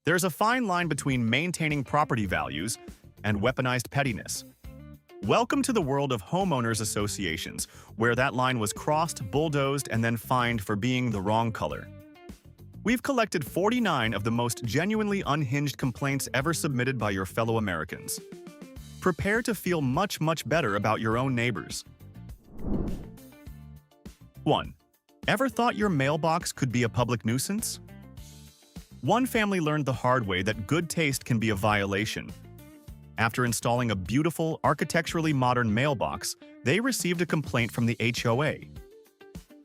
There's a fine line between maintaining property values and weaponized pettiness. Welcome to the world of homeowners associations, where that line was crossed, bulldozed, and then fined for being the wrong color. We've collected 49 of the most genuinely unhinged complaints ever submitted by your fellow Americans. Prepare to feel much better about your own neighbors. 1. Ever thought your mailbox could be a public nuisance? One family learned the hard way that good taste can be a violation. After installing a beautiful, architecturally modern mailbox, they received a complaint from the HOA.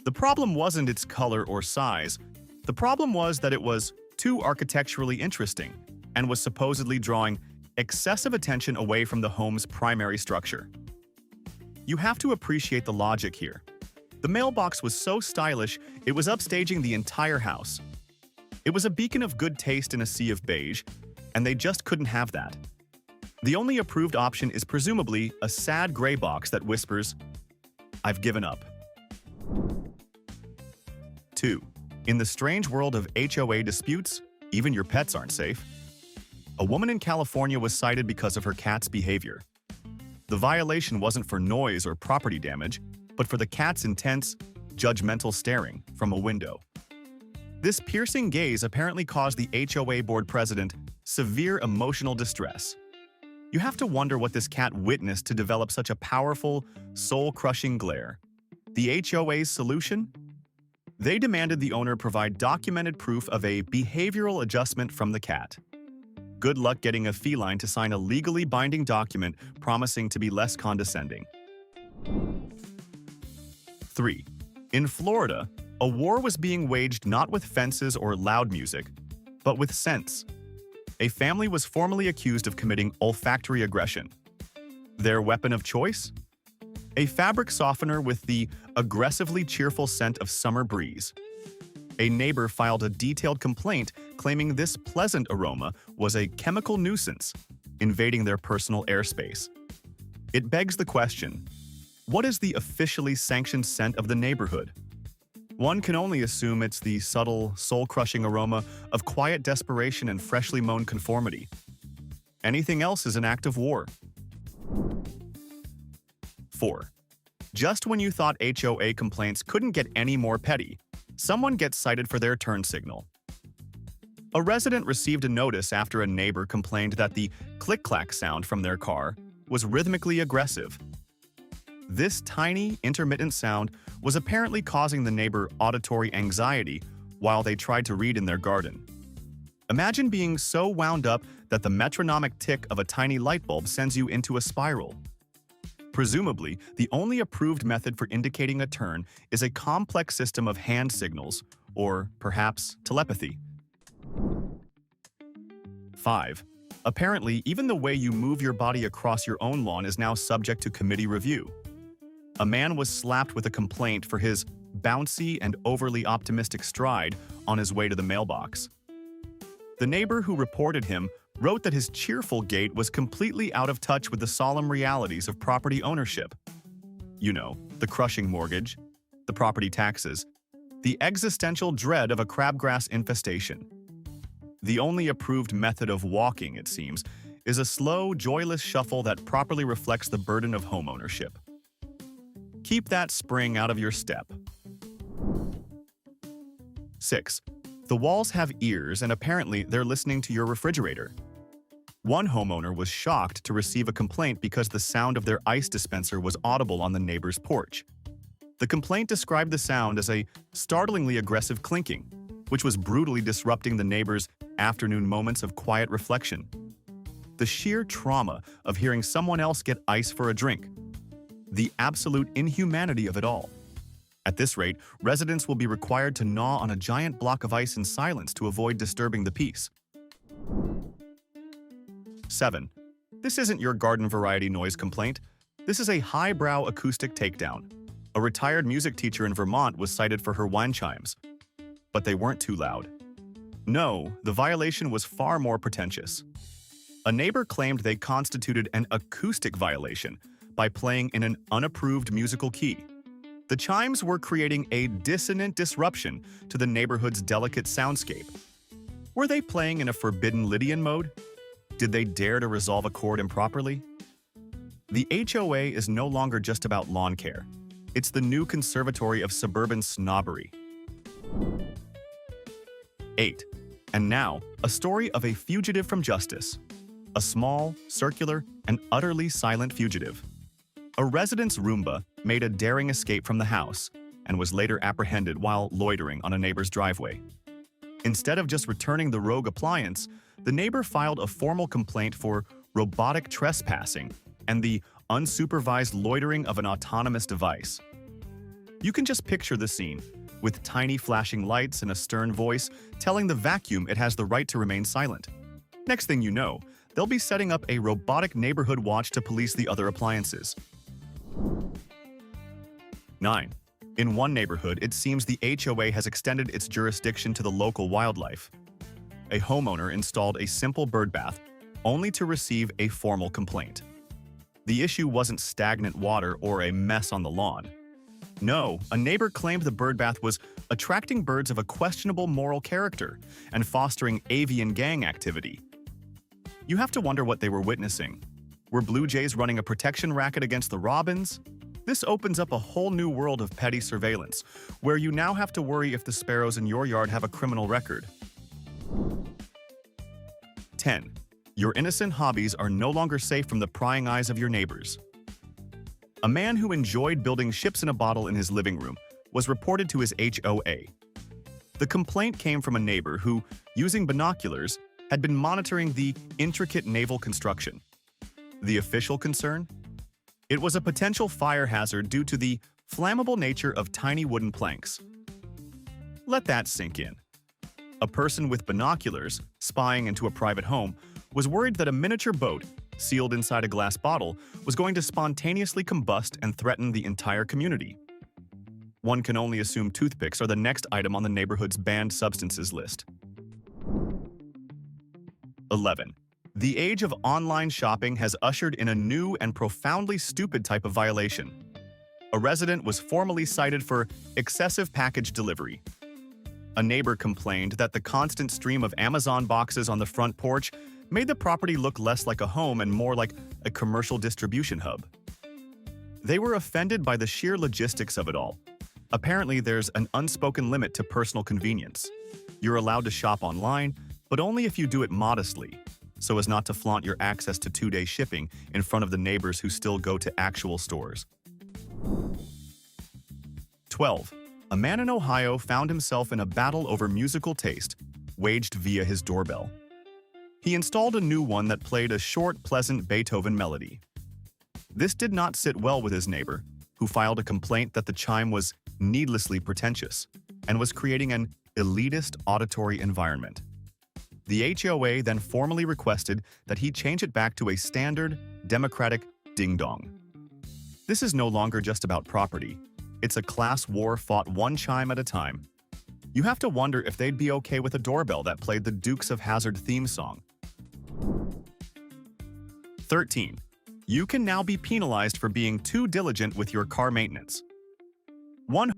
The problem wasn't its color or size. The problem was that it was too architecturally interesting and was supposedly drawing excessive attention away from the home's primary structure. You have to appreciate the logic here. The mailbox was so stylish, it was upstaging the entire house. It was a beacon of good taste in a sea of beige, and they just couldn't have that. The only approved option is presumably a sad gray box that whispers, "I've given up." 2. In the strange world of HOA disputes, even your pets aren't safe. A woman in California was cited because of her cat's behavior. The violation wasn't for noise or property damage, but for the cat's intense, judgmental staring from a window. This piercing gaze apparently caused the HOA board president severe emotional distress. You have to wonder what this cat witnessed to develop such a powerful, soul-crushing glare. The HOA's solution? They demanded the owner provide documented proof of a behavioral adjustment from the cat. Good luck getting a feline to sign a legally binding document promising to be less condescending. 3. In Florida, a war was being waged not with fences or loud music, but with scents. A family was formally accused of committing olfactory aggression. Their weapon of choice? A fabric softener with the aggressively cheerful scent of summer breeze. A neighbor filed a detailed complaint claiming this pleasant aroma was a chemical nuisance, invading their personal airspace. It begs the question, what is the officially sanctioned scent of the neighborhood? One can only assume it's the subtle, soul-crushing aroma of quiet desperation and freshly mown conformity. Anything else is an act of war. 4. Just when you thought HOA complaints couldn't get any more petty, someone gets cited for their turn signal. A resident received a notice after a neighbor complained that the click-clack sound from their car was rhythmically aggressive. This tiny, intermittent sound was apparently causing the neighbor auditory anxiety while they tried to read in their garden. Imagine being so wound up that the metronomic tick of a tiny light bulb sends you into a spiral. Presumably, the only approved method for indicating a turn is a complex system of hand signals, or perhaps telepathy. 5. Apparently, even the way you move your body across your own lawn is now subject to committee review. A man was slapped with a complaint for his bouncy and overly optimistic stride on his way to the mailbox. The neighbor who reported him wrote that his cheerful gait was completely out of touch with the solemn realities of property ownership. You know, the crushing mortgage, the property taxes, the existential dread of a crabgrass infestation. The only approved method of walking, it seems, is a slow, joyless shuffle that properly reflects the burden of homeownership. Keep that spring out of your step. 6. The walls have ears and apparently they're listening to your refrigerator. One homeowner was shocked to receive a complaint because the sound of their ice dispenser was audible on the neighbor's porch. The complaint described the sound as a startlingly aggressive clinking, which was brutally disrupting the neighbor's afternoon moments of quiet reflection. The sheer trauma of hearing someone else get ice for a drink. The absolute inhumanity of it all. At this rate, residents will be required to gnaw on a giant block of ice in silence to avoid disturbing the peace. 7. This isn't your garden variety noise complaint. This is a highbrow acoustic takedown. A retired music teacher in Vermont was cited for her wind chimes. But they weren't too loud. No, the violation was far more pretentious. A neighbor claimed they constituted an acoustic violation by playing in an unapproved musical key. The chimes were creating a dissonant disruption to the neighborhood's delicate soundscape. Were they playing in a forbidden Lydian mode? Did they dare to resolve a chord improperly? The HOA is no longer just about lawn care. It's the new conservatory of suburban snobbery. 8. And now, a story of a fugitive from justice. A small, circular, and utterly silent fugitive. A resident's Roomba made a daring escape from the house and was later apprehended while loitering on a neighbor's driveway. Instead of just returning the rogue appliance, the neighbor filed a formal complaint for robotic trespassing and the unsupervised loitering of an autonomous device. You can just picture the scene, with tiny flashing lights and a stern voice telling the vacuum it has the right to remain silent. Next thing you know, they'll be setting up a robotic neighborhood watch to police the other appliances. 9. In one neighborhood, it seems the HOA has extended its jurisdiction to the local wildlife. A homeowner installed a simple bird bath, only to receive a formal complaint. The issue wasn't stagnant water or a mess on the lawn. No, a neighbor claimed the birdbath was attracting birds of a questionable moral character and fostering avian gang activity. You have to wonder what they were witnessing. Were blue jays running a protection racket against the robins? This opens up a whole new world of petty surveillance, where you now have to worry if the sparrows in your yard have a criminal record. 10. Your innocent hobbies are no longer safe from the prying eyes of your neighbors. A man who enjoyed building ships in a bottle in his living room was reported to his HOA. The complaint came from a neighbor who, using binoculars, had been monitoring the intricate naval construction. The official concern? It was a potential fire hazard due to the flammable nature of tiny wooden planks. Let that sink in. A person with binoculars, spying into a private home, was worried that a miniature boat, sealed inside a glass bottle, was going to spontaneously combust and threaten the entire community. One can only assume toothpicks are the next item on the neighborhood's banned substances list. 11. The age of online shopping has ushered in a new and profoundly stupid type of violation. A resident was formally cited for excessive package delivery. A neighbor complained that the constant stream of Amazon boxes on the front porch made the property look less like a home and more like a commercial distribution hub. They were offended by the sheer logistics of it all. Apparently, there's an unspoken limit to personal convenience. You're allowed to shop online, but only if you do it modestly, so as not to flaunt your access to 2-day shipping in front of the neighbors who still go to actual stores. 12. A man in Ohio found himself in a battle over musical taste, waged via his doorbell. He installed a new one that played a short, pleasant Beethoven melody. This did not sit well with his neighbor, who filed a complaint that the chime was needlessly pretentious and was creating an elitist auditory environment. The HOA then formally requested that he change it back to a standard, democratic ding-dong. This is no longer just about property. It's a class war fought one chime at a time. You have to wonder if they'd be okay with a doorbell that played the Dukes of Hazzard theme song. 13. You can now be penalized for being too diligent with your car maintenance. One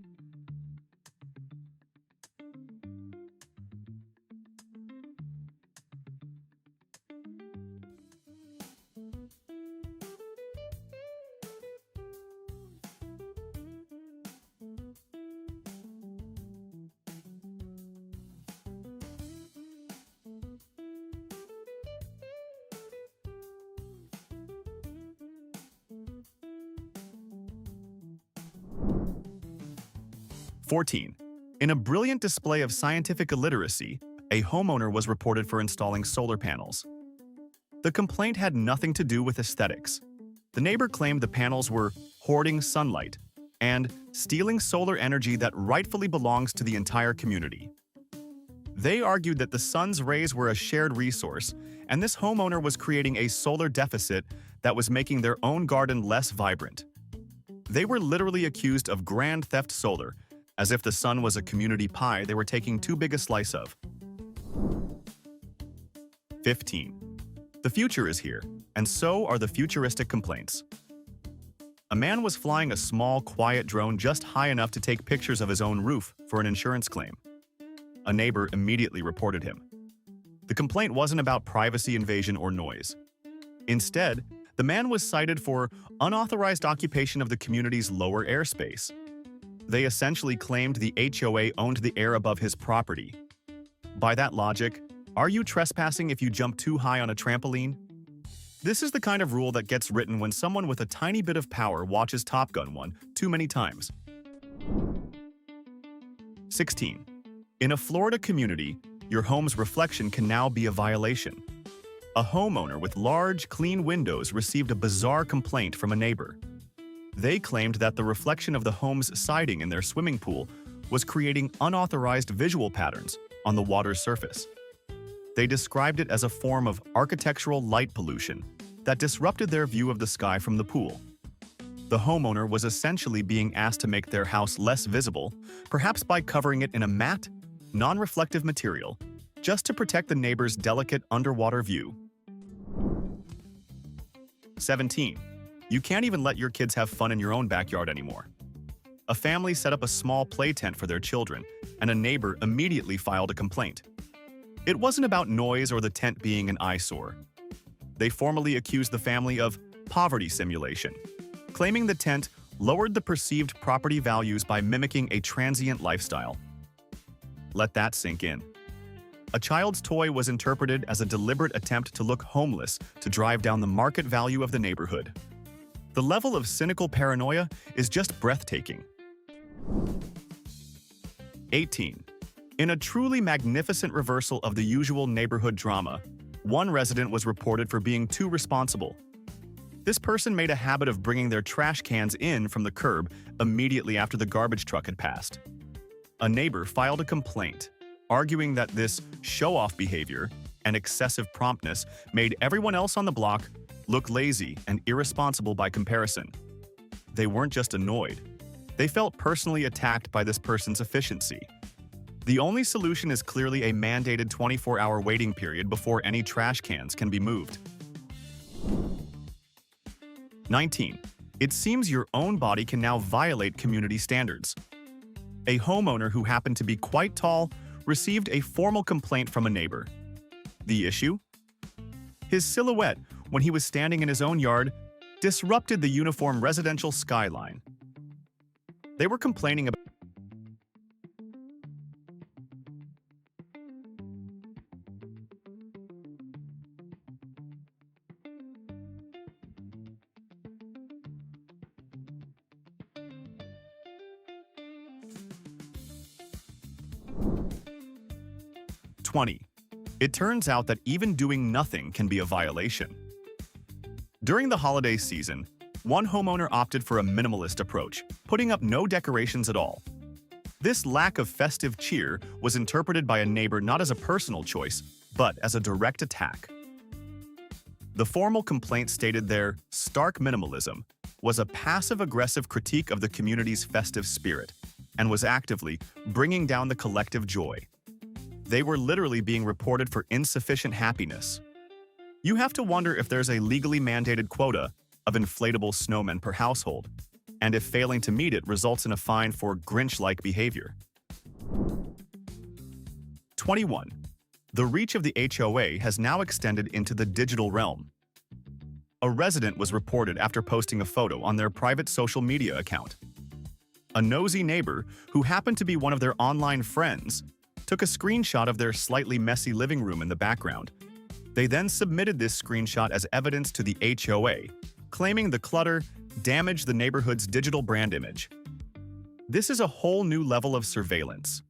14. In a brilliant display of scientific illiteracy, a homeowner was reported for installing solar panels. The complaint had nothing to do with aesthetics. The neighbor claimed the panels were hoarding sunlight and stealing solar energy that rightfully belongs to the entire community. They argued that the sun's rays were a shared resource, and this homeowner was creating a solar deficit that was making their own garden less vibrant. They were literally accused of grand theft solar, as if the sun was a community pie they were taking too big a slice of. 15. The future is here, and so are the futuristic complaints. A man was flying a small, quiet drone just high enough to take pictures of his own roof for an insurance claim. A neighbor immediately reported him. The complaint wasn't about privacy invasion or noise. Instead, the man was cited for unauthorized occupation of the community's lower airspace. They essentially claimed the HOA owned the air above his property. By that logic, are you trespassing if you jump too high on a trampoline? This is the kind of rule that gets written when someone with a tiny bit of power watches Top Gun 1 too many times. 16. In a Florida community, your home's reflection can now be a violation. A homeowner with large, clean windows received a bizarre complaint from a neighbor. They claimed that the reflection of the home's siding in their swimming pool was creating unauthorized visual patterns on the water's surface. They described it as a form of architectural light pollution that disrupted their view of the sky from the pool. The homeowner was essentially being asked to make their house less visible, perhaps by covering it in a matte, non-reflective material, just to protect the neighbor's delicate underwater view. 17. You can't even let your kids have fun in your own backyard anymore. A family set up a small play tent for their children, and a neighbor immediately filed a complaint. It wasn't about noise or the tent being an eyesore. They formally accused the family of poverty simulation, claiming the tent lowered the perceived property values by mimicking a transient lifestyle. Let that sink in. A child's toy was interpreted as a deliberate attempt to look homeless to drive down the market value of the neighborhood. The level of cynical paranoia is just breathtaking. 18. In a truly magnificent reversal of the usual neighborhood drama, one resident was reported for being too responsible. This person made a habit of bringing their trash cans in from the curb immediately after the garbage truck had passed. A neighbor filed a complaint, arguing that this show-off behavior and excessive promptness made everyone else on the block look lazy and irresponsible by comparison. They weren't just annoyed. They felt personally attacked by this person's efficiency. The only solution is clearly a mandated 24-hour waiting period before any trash cans can be moved. 19. It seems your own body can now violate community standards. A homeowner who happened to be quite tall received a formal complaint from a neighbor. The issue? His silhouette, when he was standing in his own yard, disrupted the uniform residential skyline. They were complaining about 20. It turns out that even doing nothing can be a violation. During the holiday season, one homeowner opted for a minimalist approach, putting up no decorations at all. This lack of festive cheer was interpreted by a neighbor not as a personal choice, but as a direct attack. The formal complaint stated their stark minimalism was a passive-aggressive critique of the community's festive spirit and was actively bringing down the collective joy. They were literally being reported for insufficient happiness. You have to wonder if there's a legally mandated quota of inflatable snowmen per household, and if failing to meet it results in a fine for Grinch-like behavior. 21. The reach of the HOA has now extended into the digital realm. A resident was reported after posting a photo on their private social media account. A nosy neighbor, who happened to be one of their online friends, took a screenshot of their slightly messy living room in the background. They then submitted this screenshot as evidence to the HOA, claiming the clutter damaged the neighborhood's digital brand image. This is a whole new level of surveillance.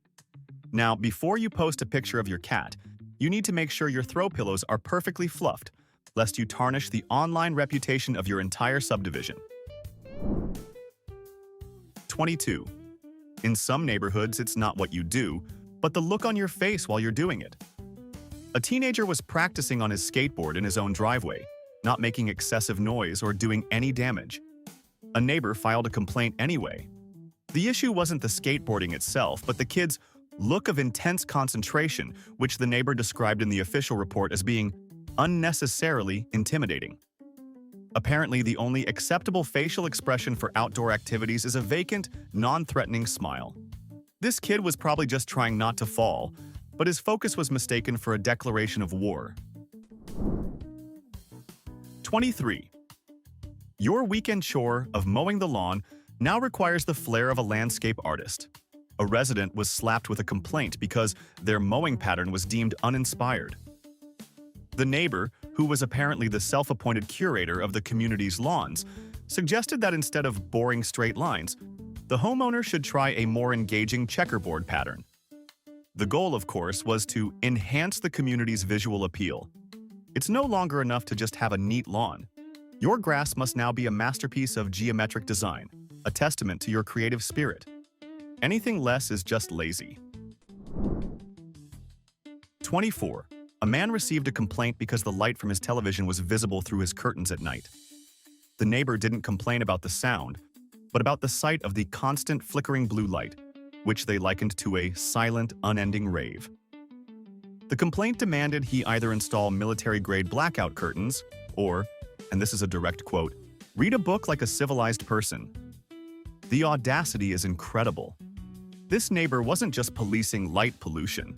Now, before you post a picture of your cat, you need to make sure your throw pillows are perfectly fluffed, lest you tarnish the online reputation of your entire subdivision. 22. In some neighborhoods, it's not what you do, but the look on your face while you're doing it. A teenager was practicing on his skateboard in his own driveway, not making excessive noise or doing any damage. A neighbor filed a complaint anyway. The issue wasn't the skateboarding itself, but the kid's look of intense concentration, which the neighbor described in the official report as being unnecessarily intimidating. Apparently, the only acceptable facial expression for outdoor activities is a vacant, non-threatening smile. This kid was probably just trying not to fall, but his focus was mistaken for a declaration of war. 23. Your weekend chore of mowing the lawn now requires the flair of a landscape artist. A resident was slapped with a complaint because their mowing pattern was deemed uninspired. The neighbor, who was apparently the self-appointed curator of the community's lawns, suggested that instead of boring straight lines, the homeowner should try a more engaging checkerboard pattern. The goal, of course, was to enhance the community's visual appeal. It's no longer enough to just have a neat lawn. Your grass must now be a masterpiece of geometric design, a testament to your creative spirit. Anything less is just lazy. 24. A man received a complaint because the light from his television was visible through his curtains at night. The neighbor didn't complain about the sound, but about the sight of the constant flickering blue light, which they likened to a silent, unending rave. The complaint demanded he either install military-grade blackout curtains or, and this is a direct quote, read a book like a civilized person. The audacity is incredible. This neighbor wasn't just policing light pollution.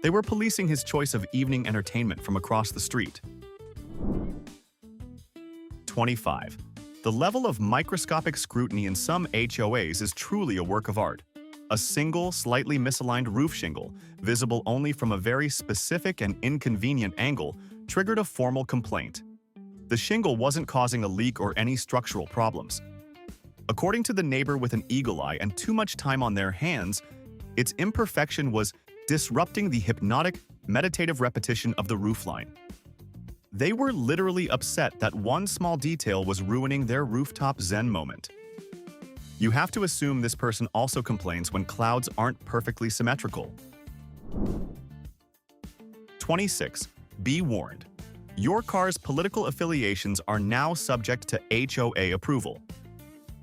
They were policing his choice of evening entertainment from across the street. 25. The level of microscopic scrutiny in some HOAs is truly a work of art. A single, slightly misaligned roof shingle, visible only from a very specific and inconvenient angle, triggered a formal complaint. The shingle wasn't causing a leak or any structural problems. According to the neighbor with an eagle eye and too much time on their hands, its imperfection was disrupting the hypnotic, meditative repetition of the roofline. They were literally upset that one small detail was ruining their rooftop Zen moment. You have to assume this person also complains when clouds aren't perfectly symmetrical. 26. Be warned. Your car's political affiliations are now subject to HOA approval.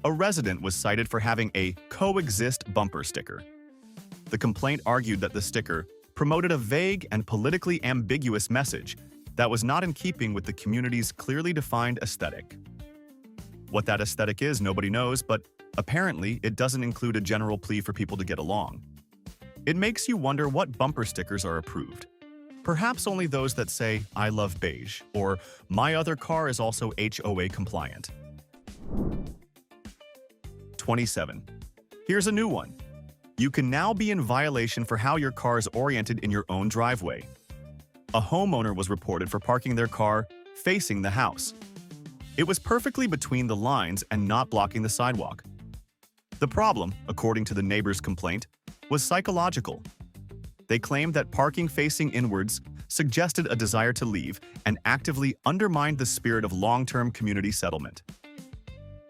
A resident was cited for having a coexist bumper sticker. The complaint argued that the sticker promoted a vague and politically ambiguous message that was not in keeping with the community's clearly defined aesthetic. What that aesthetic is, nobody knows, but apparently it doesn't include a general plea for people to get along. It makes you wonder what bumper stickers are approved. Perhaps only those that say, "I love beige," or "My other car is also HOA compliant." 27. Here's a new one. You can now be in violation for how your car is oriented in your own driveway. A homeowner was reported for parking their car facing the house. It was perfectly between the lines and not blocking the sidewalk. The problem, according to the neighbor's complaint, was psychological. They claimed that parking facing inwards suggested a desire to leave and actively undermined the spirit of long-term community settlement.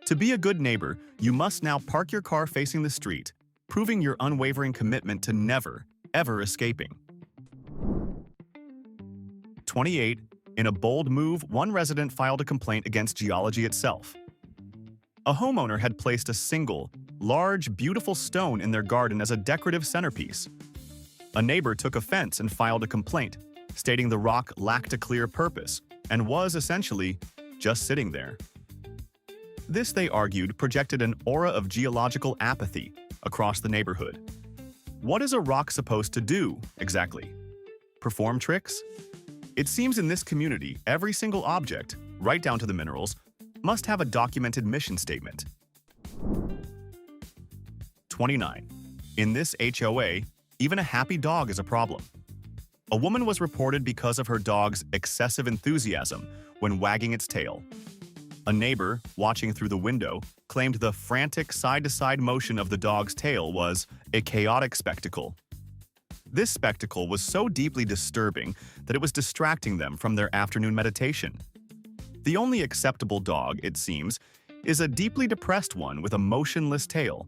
To be a good neighbor, you must now park your car facing the street, proving your unwavering commitment to never, ever escaping. 28. In a bold move, one resident filed a complaint against geology itself. A homeowner had placed a single, large, beautiful stone in their garden as a decorative centerpiece. A neighbor took offense and filed a complaint, stating the rock lacked a clear purpose and was essentially just sitting there. This, they argued, projected an aura of geological apathy across the neighborhood. What is a rock supposed to do, exactly? Perform tricks? It seems in this community, every single object, right down to the minerals, must have a documented mission statement. 29. In this HOA, even a happy dog is a problem. A woman was reported because of her dog's excessive enthusiasm when wagging its tail. A neighbor, watching through the window, claimed the frantic side-to-side motion of the dog's tail was a chaotic spectacle. This spectacle was so deeply disturbing that it was distracting them from their afternoon meditation. The only acceptable dog, it seems, is a deeply depressed one with a motionless tail,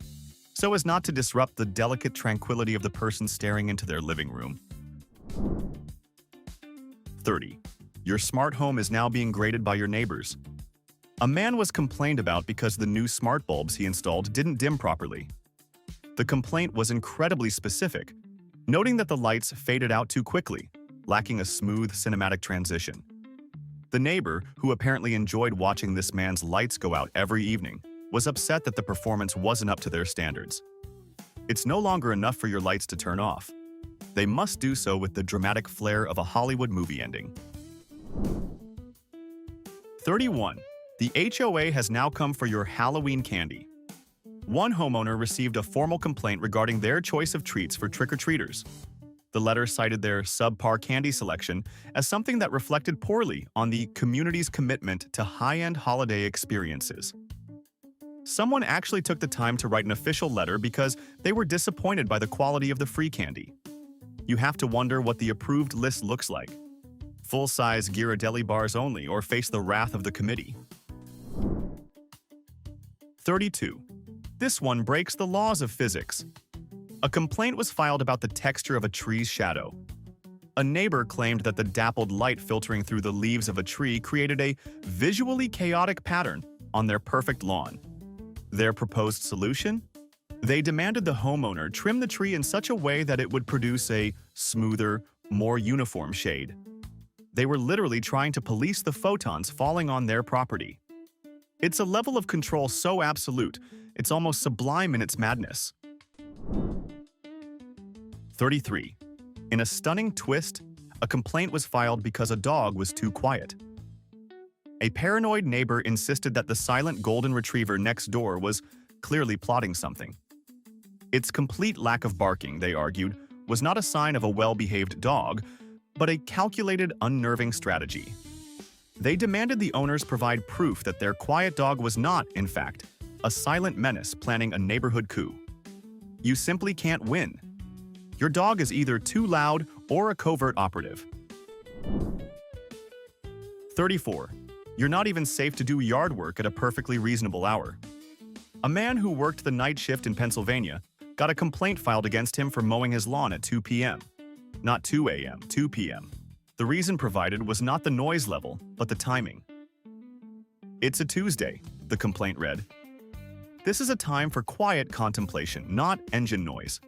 so as not to disrupt the delicate tranquility of the person staring into their living room. 30. Your smart home is now being graded by your neighbors. A man was complained about because the new smart bulbs he installed didn't dim properly. The complaint was incredibly specific, noting that the lights faded out too quickly, lacking a smooth cinematic transition. The neighbor, who apparently enjoyed watching this man's lights go out every evening, was upset that the performance wasn't up to their standards. It's no longer enough for your lights to turn off. They must do so with the dramatic flair of a Hollywood movie ending. 31. The HOA has now come for your Halloween candy. One homeowner received a formal complaint regarding their choice of treats for trick-or-treaters. The letter cited their subpar candy selection as something that reflected poorly on the community's commitment to high-end holiday experiences. Someone actually took the time to write an official letter because they were disappointed by the quality of the free candy. You have to wonder what the approved list looks like. Full-size Ghirardelli bars only, or face the wrath of the committee. 32. This one breaks the laws of physics. A complaint was filed about the texture of a tree's shadow. A neighbor claimed that the dappled light filtering through the leaves of a tree created a visually chaotic pattern on their perfect lawn. Their proposed solution? They demanded the homeowner trim the tree in such a way that it would produce a smoother, more uniform shade. They were literally trying to police the photons falling on their property. It's a level of control so absolute, it's almost sublime in its madness. 33. In a stunning twist, a complaint was filed because a dog was too quiet. A paranoid neighbor insisted that the silent golden retriever next door was clearly plotting something. Its complete lack of barking, they argued, was not a sign of a well-behaved dog, but a calculated, unnerving strategy. They demanded the owners provide proof that their quiet dog was not, in fact, a silent menace planning a neighborhood coup. You simply can't win. Your dog is either too loud or a covert operative. 34. You're not even safe to do yard work at a perfectly reasonable hour. A man who worked the night shift in Pennsylvania got a complaint filed against him for mowing his lawn at 2 p.m. Not 2 a.m., 2 p.m. The reason provided was not the noise level, but the timing. It's a Tuesday, the complaint read. This is a time for quiet contemplation, not engine noise.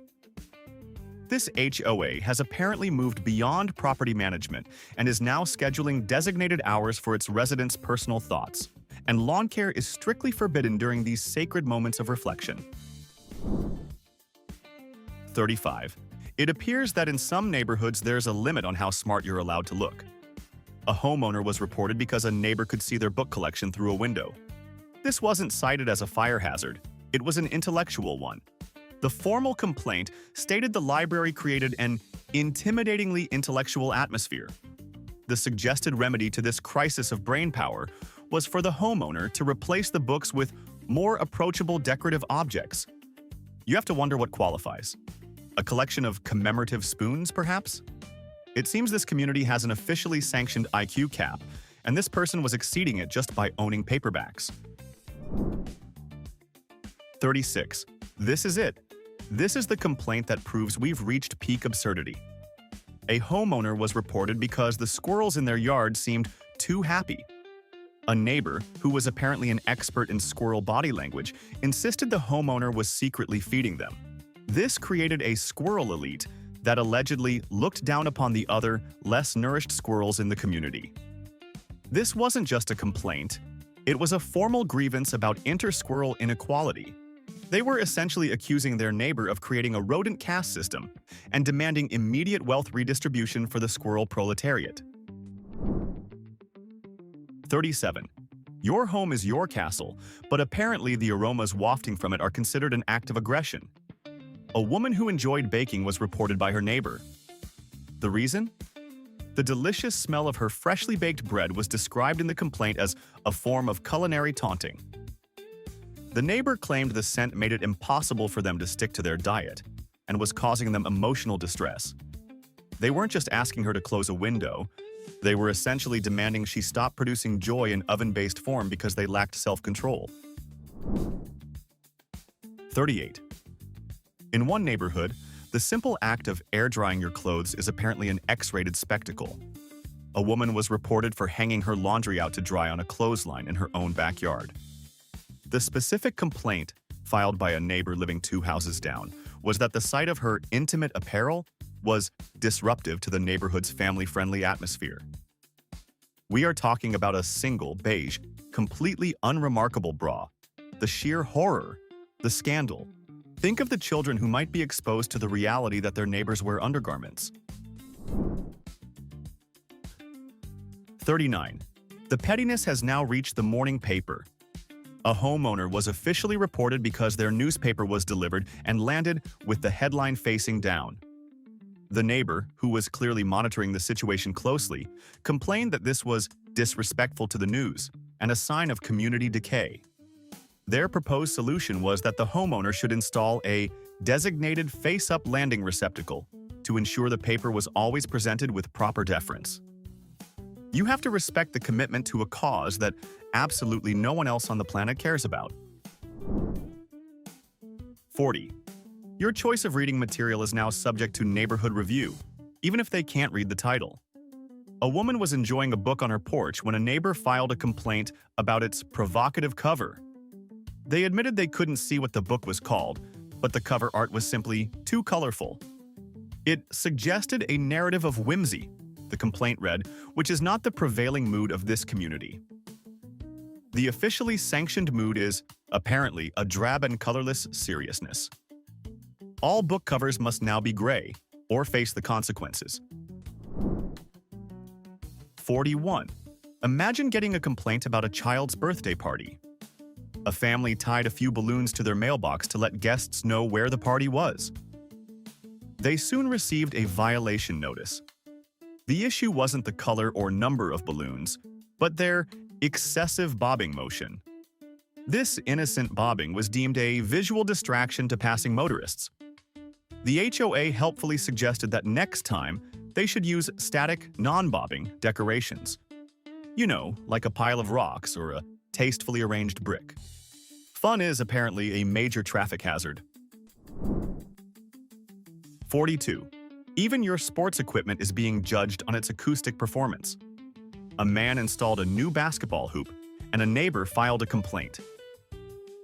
This HOA has apparently moved beyond property management and is now scheduling designated hours for its residents' personal thoughts, and lawn care is strictly forbidden during these sacred moments of reflection. 35. It appears that in some neighborhoods there's a limit on how smart you're allowed to look. A homeowner was reported because a neighbor could see their book collection through a window. This wasn't cited as a fire hazard, it was an intellectual one. The formal complaint stated the library created an intimidatingly intellectual atmosphere. The suggested remedy to this crisis of brain power was for the homeowner to replace the books with more approachable decorative objects. You have to wonder what qualifies. A collection of commemorative spoons, perhaps? It seems this community has an officially sanctioned IQ cap, and this person was exceeding it just by owning paperbacks. 36. This is it. This is the complaint that proves we've reached peak absurdity. A homeowner was reported because the squirrels in their yard seemed too happy. A neighbor, who was apparently an expert in squirrel body language, insisted the homeowner was secretly feeding them. This created a squirrel elite that allegedly looked down upon the other, less nourished squirrels in the community. This wasn't just a complaint, it was a formal grievance about inter-squirrel inequality. They were essentially accusing their neighbor of creating a rodent caste system and demanding immediate wealth redistribution for the squirrel proletariat. 37. Your home is your castle, but apparently the aromas wafting from it are considered an act of aggression. A woman who enjoyed baking was reported by her neighbor. The reason? The delicious smell of her freshly baked bread was described in the complaint as a form of culinary taunting. The neighbor claimed the scent made it impossible for them to stick to their diet and was causing them emotional distress. They weren't just asking her to close a window, they were essentially demanding she stop producing joy in oven-based form because they lacked self-control. 38. In one neighborhood, the simple act of air-drying your clothes is apparently an X-rated spectacle. A woman was reported for hanging her laundry out to dry on a clothesline in her own backyard. The specific complaint, filed by a neighbor living 2 houses down, was that the sight of her intimate apparel was disruptive to the neighborhood's family-friendly atmosphere. We are talking about a single, beige, completely unremarkable bra. The sheer horror, the scandal. Think of the children who might be exposed to the reality that their neighbors wear undergarments. 39. The pettiness has now reached the morning paper. A homeowner was officially reported because their newspaper was delivered and landed with the headline facing down. The neighbor, who was clearly monitoring the situation closely, complained that this was disrespectful to the news and a sign of community decay. Their proposed solution was that the homeowner should install a designated face-up landing receptacle to ensure the paper was always presented with proper deference. You have to respect the commitment to a cause that absolutely no one else on the planet cares about. 40. Your choice of reading material is now subject to neighborhood review, even if they can't read the title. A woman was enjoying a book on her porch when a neighbor filed a complaint about its provocative cover. They admitted they couldn't see what the book was called, but the cover art was simply too colorful. It suggested a narrative of whimsy, the complaint read, which is not the prevailing mood of this community. The officially sanctioned mood is, apparently, a drab and colorless seriousness. All book covers must now be gray, or face the consequences. 41. Imagine getting a complaint about a child's birthday party. A family tied a few balloons to their mailbox to let guests know where the party was. They soon received a violation notice. The issue wasn't the color or number of balloons, but their excessive bobbing motion. This innocent bobbing was deemed a visual distraction to passing motorists. The HOA helpfully suggested that next time they should use static, non-bobbing decorations. You know, like a pile of rocks or a tastefully arranged brick. Fun is apparently a major traffic hazard. 42. Even your sports equipment is being judged on its acoustic performance. A man installed a new basketball hoop, and a neighbor filed a complaint.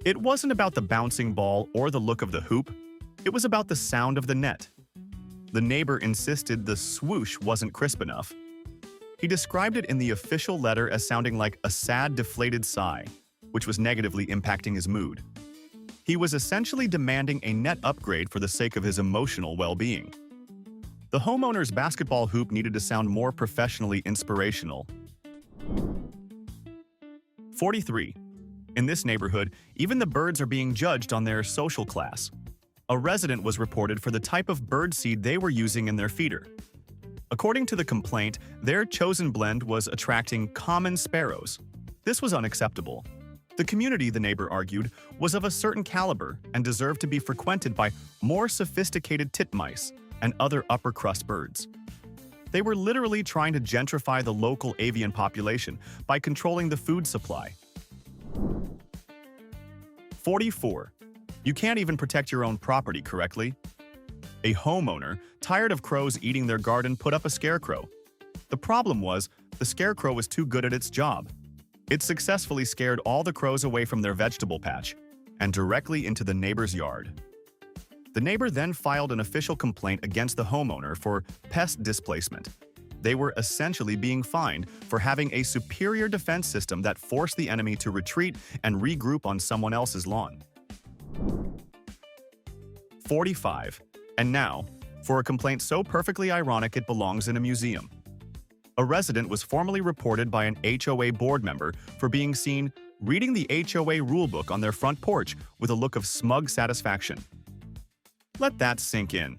It wasn't about the bouncing ball or the look of the hoop, it was about the sound of the net. The neighbor insisted the swoosh wasn't crisp enough. He described it in the official letter as sounding like a sad, deflated sigh, which was negatively impacting his mood. He was essentially demanding a net upgrade for the sake of his emotional well-being. The homeowner's basketball hoop needed to sound more professionally inspirational. 43. In this neighborhood, even the birds are being judged on their social class. A resident was reported for the type of bird seed they were using in their feeder. According to the complaint, their chosen blend was attracting common sparrows. This was unacceptable. The community, the neighbor argued, was of a certain caliber and deserved to be frequented by more sophisticated titmice and other upper-crust birds. They were literally trying to gentrify the local avian population by controlling the food supply. 44. You can't even protect your own property correctly. A homeowner, tired of crows eating their garden, put up a scarecrow. The problem was, the scarecrow was too good at its job. It successfully scared all the crows away from their vegetable patch and directly into the neighbor's yard. The neighbor then filed an official complaint against the homeowner for pest displacement. They were essentially being fined for having a superior defense system that forced the enemy to retreat and regroup on someone else's lawn. 45. And now, for a complaint so perfectly ironic it belongs in a museum. A resident was formally reported by an HOA board member for being seen reading the HOA rulebook on their front porch with a look of smug satisfaction. Let that sink in.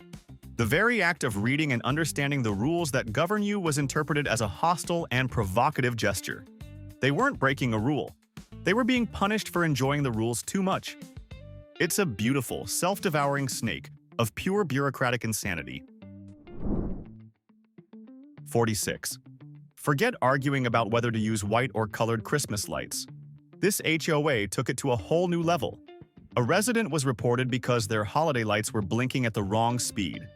The very act of reading and understanding the rules that govern you was interpreted as a hostile and provocative gesture. They weren't breaking a rule. They were being punished for enjoying the rules too much. It's a beautiful, self-devouring snake of pure bureaucratic insanity. 46. Forget arguing about whether to use white or colored Christmas lights. This HOA took it to a whole new level. A resident was reported because their holiday lights were blinking at the wrong speed.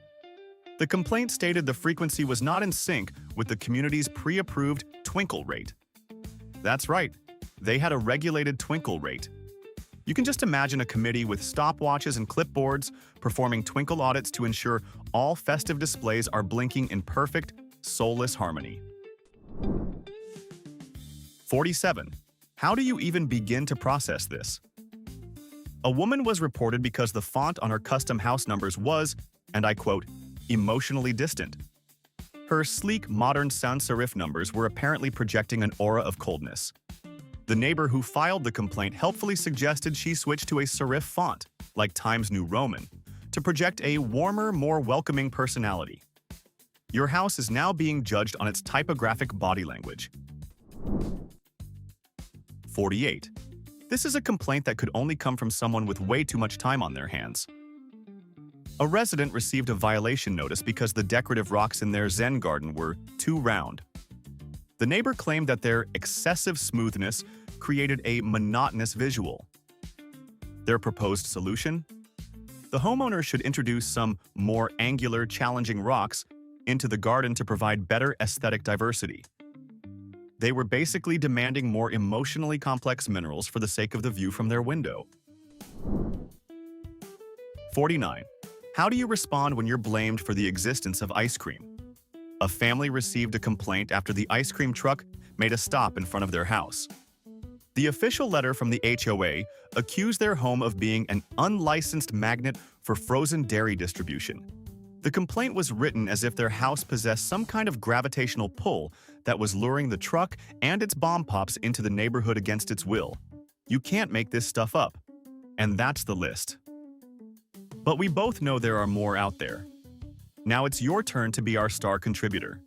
The complaint stated the frequency was not in sync with the community's pre-approved twinkle rate. That's right, they had a regulated twinkle rate. You can just imagine a committee with stopwatches and clipboards performing twinkle audits to ensure all festive displays are blinking in perfect, soulless harmony. 47. How do you even begin to process this? A woman was reported because the font on her custom house numbers was, and I quote, emotionally distant. Her sleek, modern sans serif numbers were apparently projecting an aura of coldness. The neighbor who filed the complaint helpfully suggested she switch to a serif font, like Times New Roman, to project a warmer, more welcoming personality. Your house is now being judged on its typographic body language. 48. This is a complaint that could only come from someone with way too much time on their hands. A resident received a violation notice because the decorative rocks in their Zen garden were too round. The neighbor claimed that their excessive smoothness created a monotonous visual. Their proposed solution? The homeowner should introduce some more angular, challenging rocks into the garden to provide better aesthetic diversity. They were basically demanding more emotionally complex minerals for the sake of the view from their window. 49. How do you respond when you're blamed for the existence of ice cream? A family received a complaint after the ice cream truck made a stop in front of their house. The official letter from the HOA accused their home of being an unlicensed magnet for frozen dairy distribution. The complaint was written as if their house possessed some kind of gravitational pull that was luring the truck and its bomb pops into the neighborhood against its will. You can't make this stuff up. And that's the list. But we both know there are more out there. Now it's your turn to be our star contributor.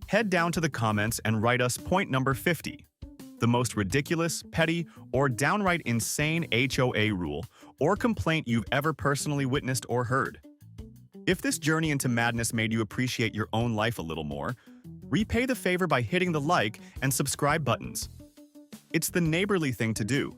Head down to the comments and write us point number 50, the most ridiculous, petty, or downright insane HOA rule or complaint you've ever personally witnessed or heard. If this journey into madness made you appreciate your own life a little more, repay the favor by hitting the like and subscribe buttons. It's the neighborly thing to do.